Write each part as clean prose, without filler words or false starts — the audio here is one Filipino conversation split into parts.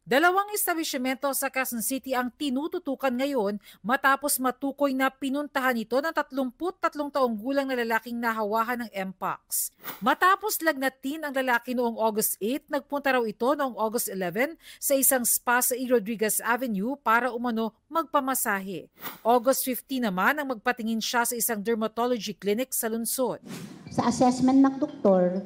Dalawang establishmento sa Quezon City ang tinututukan ngayon matapos matukoy na pinuntahan ito ng 33 taong gulang na lalaking nahawahan ng Mpox. Matapos lagnatin ang lalaki noong August 8, nagpunta raw ito noong August 11 sa isang spa sa E. Rodriguez Avenue para umano magpamasahe. August 15 naman ang magpatingin siya sa isang dermatology clinic sa lungsod. Sa assessment ng doktor,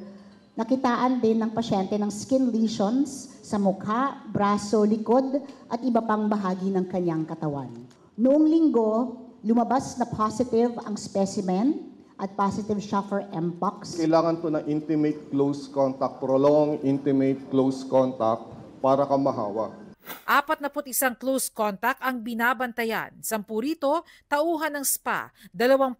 nakitaan din ng pasyente ng skin lesions sa mukha, braso, likod at iba pang bahagi ng kanyang katawan. Noong linggo, lumabas na positive ang specimen at positive siya for Mpox. Kailangan to na intimate close contact, prolonged intimate close contact para ka mahawa. 41 close contact ang binabantayan. 10 rito, tauhan ng spa. 27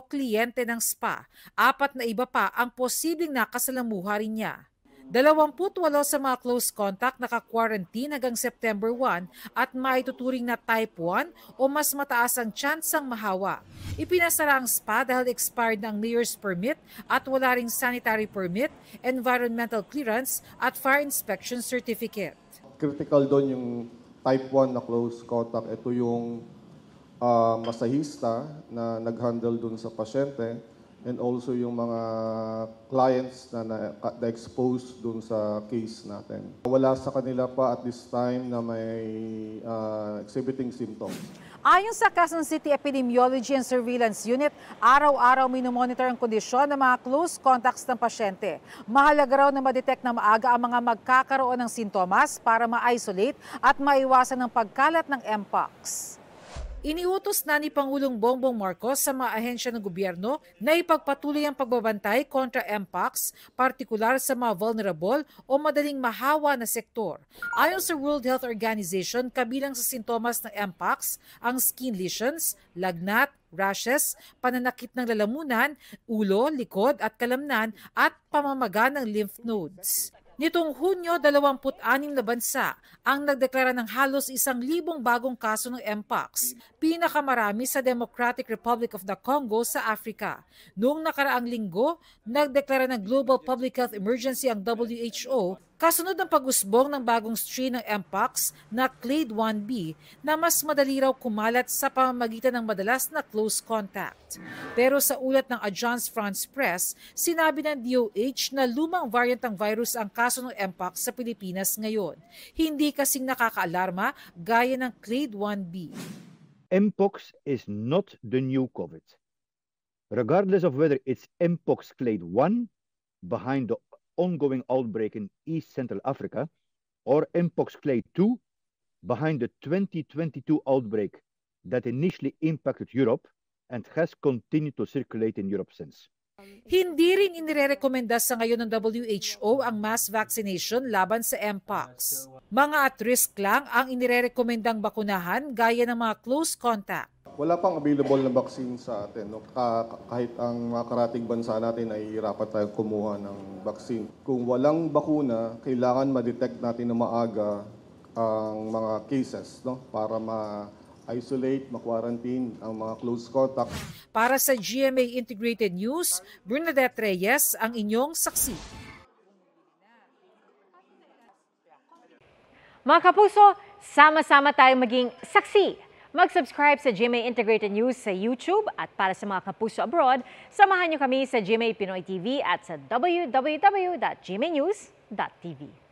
kliyente ng spa. 4 na iba pa ang posibleng nakasalamuha rin niya. 28 sa mga close contact naka-quarantine hanggang September 1 at maituturing na type 1 o mas mataas ang tsansang mahawa. Ipinasara ang spa dahil expired ng mayor's permit at wala ring sanitary permit, environmental clearance at fire inspection certificate. Critical doon yung type 1 na close contact. Ito yung masahista na nag-handle doon sa pasyente and also yung mga clients na na-expose doon sa case natin. Wala sa kanila pa at this time na may exhibiting symptoms. Ayon sa Quezon City Epidemiology and Surveillance Unit, araw-araw minomonitor ang kondisyon ng mga close contacts ng pasyente. Mahalaga raw na ma-detect na maaga ang mga magkakaroon ng sintomas para ma-isolate at maiwasan ang pagkalat ng Mpox. Iniutos na ni Pangulong Bongbong Marcos sa mga ahensya ng gobyerno na ipagpatuloy ang pagbabantay kontra Mpox, partikular sa mga vulnerable o madaling mahawa na sektor. Ayon sa World Health Organization, kabilang sa sintomas ng Mpox ang skin lesions, lagnat, rashes, pananakit ng lalamunan, ulo, likod at kalamnan at pamamaga ng lymph nodes. Nitong Hunyo, 26 na bansa ang nagdeklara ng halos 1,000 bagong kaso ng Mpox, pinakamarami sa Democratic Republic of the Congo sa Africa. Noong nakaraang linggo, nagdeklara ng Global Public Health Emergency ang WHO kasunod ng pag-usbong ng bagong strain ng Mpox na Clade 1b na mas madali raw kumalat sa pamamagitan ng madalas na close contact. Pero sa ulat ng Agence France-Presse, sinabi ng DOH na lumang variant ng virus ang kaso ng Mpox sa Pilipinas ngayon. Hindi kasing nakakaalarma gaya ng Clade 1b. Mpox is not the new COVID. Regardless of whether it's Mpox Clade 1 behind the ongoing outbreak in East Central Africa or Mpox Clade 2 behind the 2022 outbreak that initially impacted Europe and has continued to circulate in Europe since. Hindi rin inirerekomenda sa ngayon ng WHO ang mass vaccination laban sa Mpox. Mga at risk lang ang inirerekomendang bakunahan gaya ng mga close contact. Wala pang available na vaccine sa atin. No? Kahit ang mga karating bansa natin ay hirapan tayo kumuha ng vaccine. Kung walang bakuna, kailangan ma-detect natin na maaga ang mga cases, no? Para ma-isolate, ma-quarantine ang mga close contact. Para sa GMA Integrated News, Bernadette Reyes ang inyong saksi. Mga kapuso, sama-sama tayong maging saksi. Mag-subscribe sa GMA Integrated News sa YouTube at para sa mga kapuso abroad, samahan niyo kami sa GMA Pinoy TV at sa www.gmanews.tv.